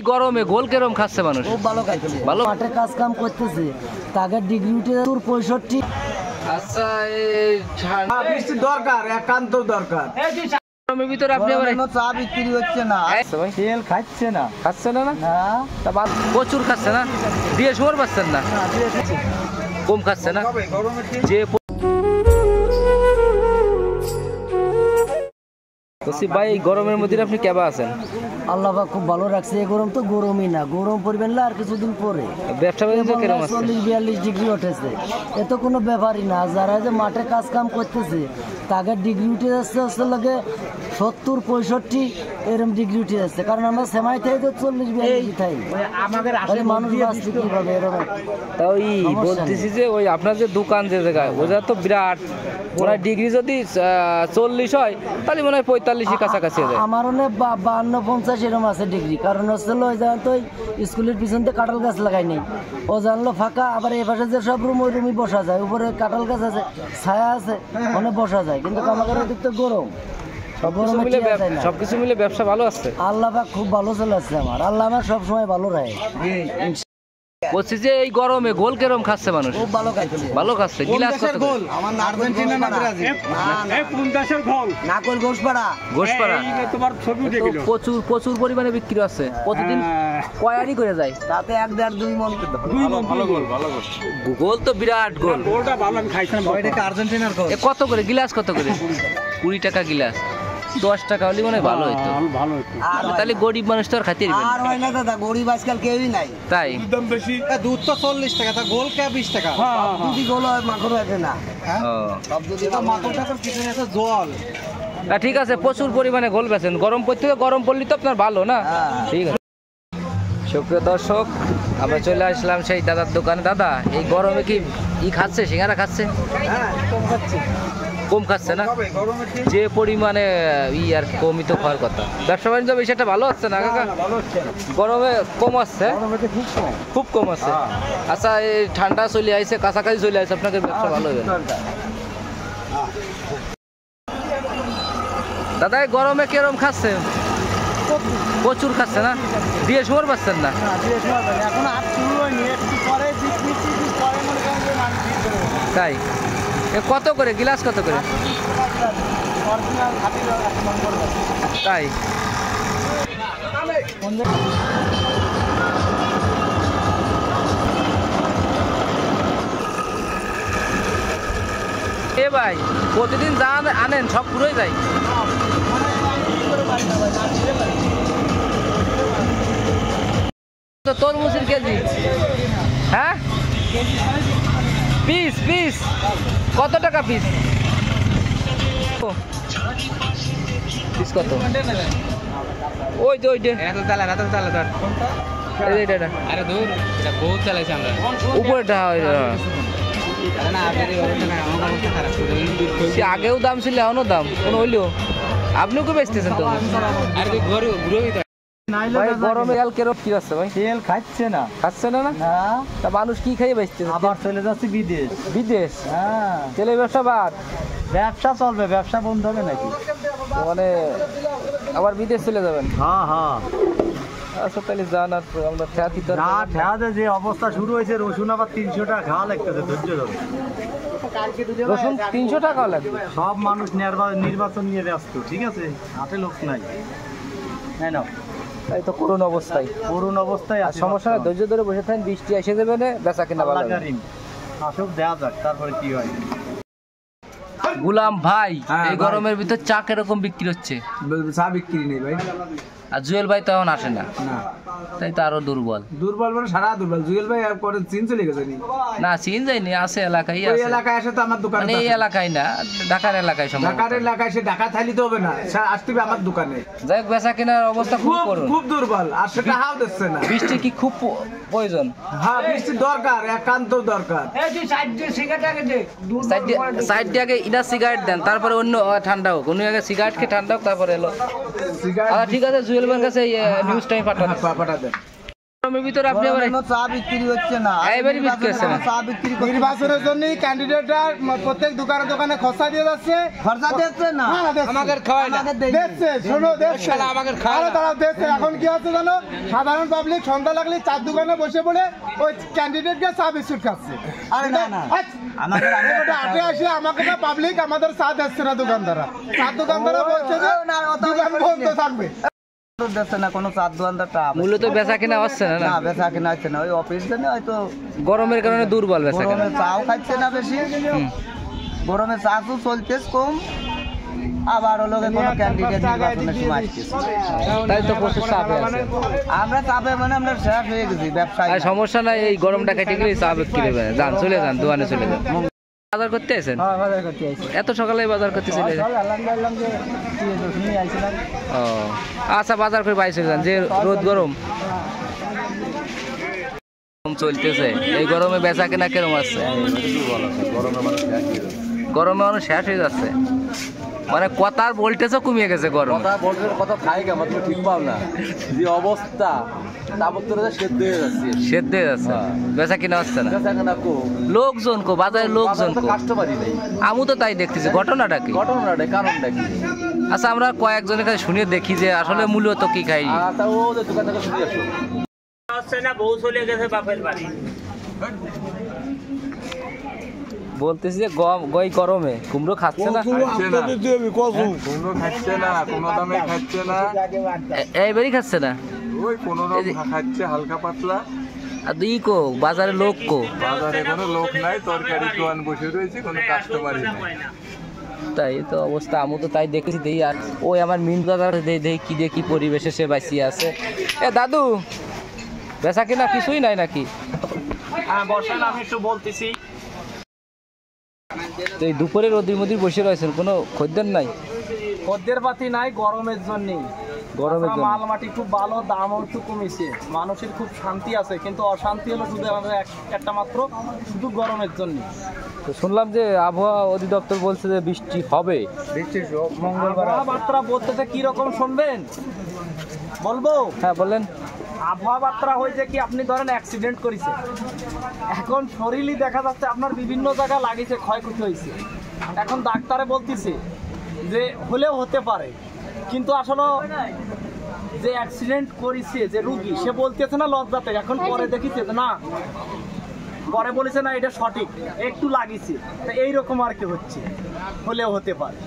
গরমে গোল কেরম খাচ্ছে মানুষ? খুব ভালো খাচ্ছে, ভালো মাঠে কাজ কাম করতেছে, তাকে ডিগ্রি উঠে 65। আচ্ছা এই বৃষ্টি দরকার, একান্ত দরকার। গরমের ভিতরে আপনি আবার চা বিক্রি হচ্ছে না, তেল খাচ্ছে না, খাচ্ছে না? তা প্রচুর খাচ্ছে না, দিয়ে সময় পাচ্ছেন না, কম খাচ্ছে না যে ভাই। এই গরমের মধ্যে আপনি কেবা আছেন? আল্লাহ পাক খুব ভালো রাখছে। এই গরম তো গরমই না, গরম পড়বেন না আর কিছুদিন পরে। ব্যবসা বাণিজ্য কেরম আছে? 40-42 ডিগ্রি উঠেছে, এ তো কোনো ব্যাপারই না। যারা যে মাঠে কাজ কাম করতেছে তাকে ডিগ্রি উঠে যাচ্ছে, আসলে লাগে 70-65 এরকম ডিগ্রি উঠে যাচ্ছে। কারণ আমরা সেমাই থেকে তো 40-42 থাই, মানুষ বাঁচতে কিভাবে এরকম। তা ওই বলতেছি যে ওই আপনার যে দোকান যে জায়গায় ওটা তো বিরাট, ওনার ডিগ্রি যদি 40 হয় তাহলে মনে হয় 45 কাছাকাছি যায়। আমার অনেক 52-50 এরকম আছে ডিগ্রি। কারণ হচ্ছে ওই জায়গা তো স্কুলের পিছন থেকে কাঁঠাল গাছ লাগাই নেই, ও জানলো ফাঁকা। আবার এই পাশে যে সব রুম, ওই রুমই বসা যায়, উপরে কাঁঠাল গাছ আছে, ছায়া আছে, মানে বসা যায়। কিন্তু আমাদের ওদিক তো গরম, সবকিছু মিলে ব্যবসা ভালো আছে। আল্লাহ পাক খুব ভালো চলেছে আমার, আল্লাহ আমার সবসময় ভালো রাখে। বলছি যে এই গরমে গোল কেরম খাচ্ছে মানুষ? খুব ভালো খাচ্ছে, ভালো খাচ্ছে। গিলাস কত গোল? আমার আর্জেন্টিনা না ব্রাজিল, এই 50 গোল নাকল ঘোষপাড়া। ঘোষপাড়া এই তোমার ছবি দেখিলো প্রচুর পরিমাণে বিক্রি আছে। প্রতিদিন কয়ারি করে যায়, তাতে 1-1.5-2 মণ। ভালো গোল গোল তো বিরাট গোল। গোলটা ভালো, আমি খাইছিলাম। ওইটা আর্জেন্টিনার গোল। কত করে গিলাস? কত করে? 20 টাকা গিলাস। 10 টাকা হলে মনে হয় ভালো হইতো। ভালো হইতো, তাহলে গরিব মানুষ তো আর খাইতে পারবে আর হয় না দাদা, গরিব আজকাল কেউই নাই। তাই দাম বেশি। দুধ তো 40 টাকা, তা গোল কে 20 টাকা। যদি গোল হয় মাখন আছে না, সব যদি মাকড়টার পিছনে আছে জল। তা ঠিক আছে, প্রচুর পরিমাণে গোল বেছেন। গরম পড়তে, গরম পড়লে তো আপনার ভালো না। ঠিক আছে, সুপ্রিয় দর্শক, আমরা চলে আসলাম সেই দাদার দোকানে। দাদা এই গরমে কি খাচ্ছে? সিঙ্গারা খাচ্ছে? কম খাচ্ছে না, যে পরিমাণে আর কমই তো খাওয়ার কথা। ব্যবসা বাণিজ্য বেশি একটা ভালো হচ্ছে না কাকা? গরমে কম আসছে, খুব কম আছে। আচ্ছা এই ঠান্ডা চলে আসছে, কাছাকাছি চলে আসছে, আপনাকে ব্যবসা ভালো হবে। দাদা এই গরমে কেরম খাচ্ছে? প্রচুর খাচ্ছে না, দিয়ে সময় পাচ্ছেন না। তাই কত করে গিলাস? কত করে? তাই এ ভাই প্রতিদিন যা আনেন সব পুরোই যায়। তরমুজের কেজি? হ্যাঁ, পিস পিস কত টাকা পিস? পিস কত? ওই যে উপরেটা আগেও দাম ছিল, এখনো দাম কোন হইলেও। আপনিও কি বেচতেছেন? তো গরমে তেল কেরম কি আছে ভাই? তেল খাচ্ছে না, তা মানুষ কি খাইয়ে বেচতেছে? আবার চলে যাচ্ছে বিদেশ। বিদেশ? হ্যাঁ, তেলের ব্যবসা বাদ, ব্যবসা চলবে, ব্যবসা বন্ধ হবে নাকি? মানে আবার বিদেশ চলে যাবেন? হ্যাঁ। আচ্ছা তাহলে যান, আর আমরা খ্যাতি তো যে অবস্থা শুরু হয়েছে, রসুন আবার 300 টাকা খাওয়া লাগতেছে, ধৈর্য ধরে। রসুন 300 টাকাও লাগবে? সব মানুষ নির্বাচন নিয়ে ব্যস্ত, ঠিক আছে, হাতে লোক নাই। হ্যাঁ না, তাই তো করুণ অবস্থায় সমস্যা নাই, ধৈর্য ধরে বসে থাকেন, বৃষ্টি এসে যাবে না, বেচা কিনা ভালো হবে। আসুক, দেওয়া যাক, তারপরে কি হয়। গুলাম ভাই এই গরমের ভিতর চা কিরকম বিক্রি হচ্ছে? চা বিক্রি নেই ভাই। আর জুয়েল ভাই তো এখন আসে না, তাই তো আরো দুর্বল মানে সারা দুর্বল। জুয়েল ভাই আর করে চিন চলে গেছে না? চিন যায়নি, আছে এলাকায়, ওই এলাকায় আসে তো আমার দোকানে, মানে এই এলাকায় না, ঢাকার এলাকায়। ঢাকার এলাকায় সে ঢাকা থাইলি তো হবে না, আসতে হবে আমার দোকানে। যাই হোক, বেচা কেনার অবস্থা খুব দুর্বল, আর সেটা হাও দিচ্ছে না। বৃষ্টি কি খুব প্রয়োজন? হ্যাঁ, বৃষ্টি দরকার, একান্ত দরকার। সাইড দিয়ে আগে ইনা সিগারেট দেন, তারপরে অন্য ঠান্ডা হোক, অন্য আগে সিগারেট খেয়ে ঠান্ডা হোক, তারপরে এলো। ঠিক আছে, জুয়েল ভাইয়ের কাছে নিউজ টাইম পাঠাতে। গরমের ভিতরে আপনি আবার চা বিক্রি হচ্ছে না এবারই বিক্রি হচ্ছে না চা বিক্রি নির্বাচনের জন্য ক্যান্ডিডেটরা প্রত্যেক দোকানে দোকানে খরচা দিয়ে যাচ্ছে। খরচা দিচ্ছে না আমাদের খাওয়ায় না দেখছে, শোনো দেখছে, আমাদের খাওয়ায় না। তারা দেখছে। এখন কি হচ্ছে জানো, সাধারণ পাবলিক সন্ধ্যা লাগলে চার দোকানে বসে পড়ে ওই ক্যান্ডিডেটকে চা বিস্কুট খাচ্ছে। আরে না, না। আমাদের আটে আসে আমাকে না পাবলিক আমাদের চা দিচ্ছে না দোকানদাররা। চা দোকানদাররা বলছে যে দোকান বন্ধ থাকবে। দিচ্ছে না কোনো চার দোকানদারটা মূলত বেচা কিনা হচ্ছে না না না বেচা কিনা হচ্ছে না ওই অফিস জন্য হয়তো গরমের কারণে দুর্বল বেচা কিনা গরমে চাও খাচ্ছে না বেশি গরমে চা তো চলতেছে কম আবার হলো কোনো ক্যান্ডিডেট নির্বাচনের সময় আসতেছে তাই তো প্রচুর চাপে আছে আমরা চাপে মানে আমরা শেষ হয়ে গেছি ব্যবসায় আর সমস্যা নাই এই গরমটা কেটে গেলে চা বিক্রি হবে যান চলে যান দোকানে চলে যান বাজার করতে আছেন বাজার করতে আইছি এত সকালে বাজার করতে চলে যান যে শুনি আইছিলাম ও আচ্ছা বাজার করে বাইরে চলে যান যে রোদ গরম চলতেছে এই গরমে বেচা কেনা কেরম আছে গরমে মানুষ শেষ হয়ে যাচ্ছে মানে কথার ভোল্টেজও কমিয়ে গেছে গরম কথা খাই কেমন তুমি ঠিক পাও না যে অবস্থা সেদ্ধ হয়ে যাচ্ছে বেচা কিনা হচ্ছে না লোকজন কো বাজারে লোকজন কো কাস্টমারই নেই আমি তো তাই দেখতেছি ঘটনাটা কি ঘটনাটা কারণটা কি আচ্ছা আমরা কয়েকজনের কাছে শুনে দেখি যে আসলে মূলত কি খাই তা ও যে দোকান থেকে শুনে আসো বলতেছি যে গই গরমে কুমড়ো খাচ্ছে না কোনো খাচ্ছে না কোনো দামে খাচ্ছে না এইবারই খাচ্ছে না ওই কোনো রকম খাচ্ছে হালকা পাতলা আর ই কো বাজারে লোক কো বাজারে কোনো লোক নাই তরকারি দোকান বসে রয়েছে কোনো কাস্টমারই নেই তাই তো অবস্থা আমি তো তাই দেখেছি দেই আর ওই আমার মিন দাদার দেই কি দেখি পরিবেশে সে বাঁচিয়ে আছে এ দাদু বেচা কিনা কিছুই নাই নাকি হ্যাঁ বসেন, আমি একটু বলতেছি। তো এই দুপুরে রোদির মধ্যে বসে রয়েছেন কোনো খদ্দের নাই খদ্দের পাতি নাই গরমের জন্যই। গরমের জন্য মাল মাটি খুব ভালো, দামও একটু কমেছে, মানুষের খুব শান্তি আছে, কিন্তু অশান্তি হলো শুধু আমাদের একটা মাত্র শুধু গরমের জন্য। তো শুনলাম যে আবহাওয়া অধিদপ্তর বলছে যে বৃষ্টি হবে মঙ্গলবার বার্তা বলতেছে কি রকম শুনবেন বলবো? হ্যাঁ বলেন আবহাওয়া বার্তা হয়েছে কি আপনি ধরেন অ্যাক্সিডেন্ট করেছে, এখন শরীরই দেখা যাচ্ছে আপনার বিভিন্ন জায়গা লাগিয়েছে, ক্ষয়ক্ষতি হয়েছে, এখন ডাক্তারে বলতেছে যে হলেও হতে পারে, কিন্তু আসলে যে অ্যাক্সিডেন্ট করেছে যে রুগী সে বলতেছে না লজ্জাতে, এখন পরে দেখিছে না, পরে বলেছে না এটা সঠিক একটু লাগিয়েছে, তো এইরকম আর কি হচ্ছে, হলেও হতে পারে।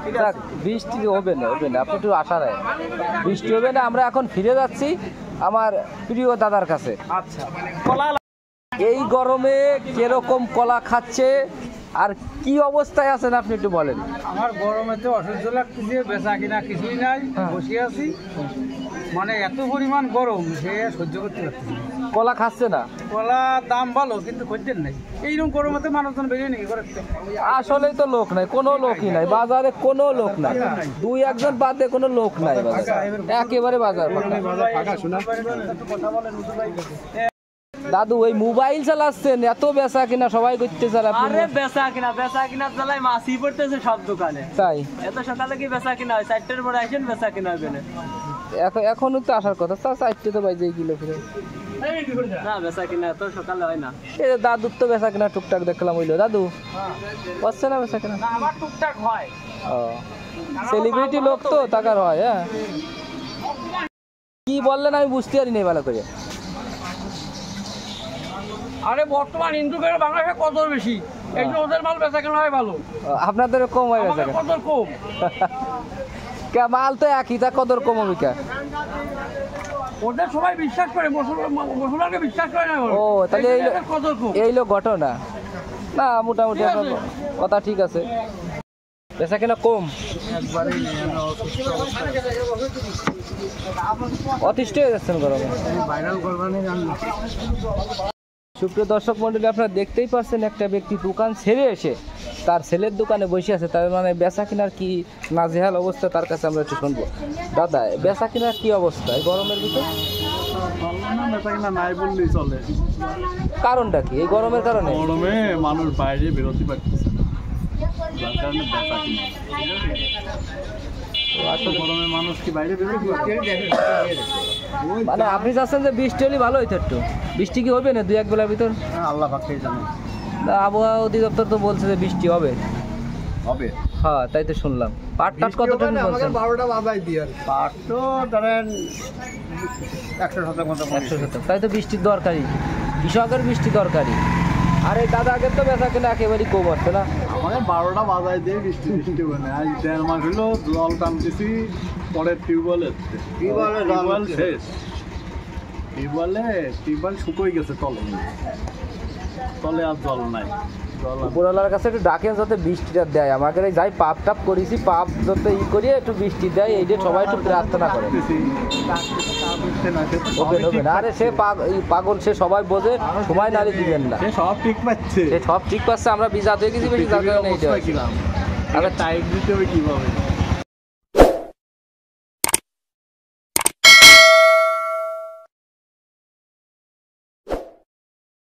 ঠিক আছে, বৃষ্টি হবে না আপনি একটু আশা রাখেন বৃষ্টি হবে না। আমরা এখন ফিরে যাচ্ছি আমার প্রিয় দাদার কাছে। আচ্ছা কলা এই গরমে কিরকম কলা খাচ্ছে আর কি অবস্থায় আছেন আপনি একটু বলেন। আমার গরমে তো অসহ্য লাগতেছে, বেচা কিনা কিছুই নাই, বসে আছি, মানে এত পরিমাণ গরম সে সহ্য করতে পারতেছি না। কলা খাচ্ছে না, কলা দাম ভালো কিন্তু খদ্দের নাই, এইরকম গরমে মানুষজন বেরিয়ে নাকি করে আসলেই তো লোক নাই, কোনো লোকই নাই বাজারে, কোনো লোক নাই, দুই একজন বাদে কোনো লোক নাই বাজারে, একেবারে বাজার দাদু ওই মোবাইল চালাচ্ছেন, এত বেচা কিনা সবাই করতে চান আপনি? আরে বেচা কিনা চালাই মাছি পড়তেছে সব দোকানে, তাই এত সকালে কি বেচা কিনা হয়? 4টার পরে আসেন বেচা কিনা হবে না, এখনো তো আসার কথা, তা 4টে তো বাজে গেলো ফিরে না বেচা কিনা এত সকালে হয় না। এই যে দাদুর তো বেচা কিনা টুকটাক দেখলাম, হইলো দাদু হচ্ছে না বেচা কিনা? না আমার টুকটাক হয়। ও সেলিব্রিটি লোক তো টাকার হয়। হ্যাঁ কি বললেন আমি বুঝতে পারি নাই ভালো করে। আরে বর্তমান ইন্দুকের বাংলাদেশে কত বেশি, এই যে ওদের মাল বেচা কেনা হয় ভালো, আপনাদের কম হয় বেচা কত কম। কে মাল তো একই, তা কদর কম হবে কে? ওদের সবাই বিশ্বাস করে, মুসলমানকে বিশ্বাস করে না। ও তাহলে কত কম, এই লোক ঘটনা না, মোটামুটি আপনার কথা ঠিক আছে, বেচা কিনা কম, অতিষ্ঠ হয়ে যাচ্ছেন গরমে। সুপ্রিয় দর্শক মন্ডলী, আপনারা দেখতেই পাচ্ছেন একটা ব্যক্তি দোকান ছেড়ে এসে তার ছেলের দোকানে বসে আছে, তার মানে বেচা কিনার কি নাজেহাল অবস্থা, তার কাছে আমরা একটু শুনবো। দাদা বেচা কিনার কি অবস্থা এই গরমের ভিতর? নাই বললেই চলে, কারণটা কি এই গরমের কারণে? গরমে মানুষ বাইরে বেরোতে পারতেছে না, যার কারণে বেচা কিনা। গরমে মানুষ কি বাইরে বেরোবে? মানে আপনি চাচ্ছেন যে বৃষ্টি হলে ভালো হইতো একটু, বৃষ্টি কি হবে না 2-1 বেলার ভিতর? আল্লাহ পাকেই জানে না, আবহাওয়া অধিদপ্তর তো বলছে যে বৃষ্টি হবে। হবে। হ্যাঁ তাই তো শুনলাম। পাট টাট কতটা বলছেন? 12টা বাজাই দিয়ে আর পাট তো ধরেন 100% মতো 100%। তাই তো বৃষ্টির দরকারি, কৃষকের বৃষ্টি দরকারি। আর এই দাদা আগের তো বেচা কেনা একেবারেই কম আসছে না? আমাদের 12টা বাজাই দিয়ে বৃষ্টি মানে আজ 1.5 মাস হলো জল টানতেছি পরের টিউবওয়েলের টিউবওয়েল শেষ, টিউবওয়েল শুকিয়ে গেছে তলে আর জল নাই। উপরওয়ালার কাছে একটু ডাকেন যাতে বৃষ্টিটা দেয় আমাকে, যাই পাপ টাপ করেছি পাপ যাতে করিয়ে একটু বৃষ্টি দেয়, এই যে সবাই একটু প্রার্থনা করে। আরে সে পাগল, সে সবাই বোঝে, সময় নারী দিবেন না, সে সব ঠিক পাচ্ছে, সে সব ঠিক পাচ্ছে। আমরা বিজাত হয়ে গেছি বেশি, যার কারণে এইটা। আরে টাইট দিতে হবে কিভাবে?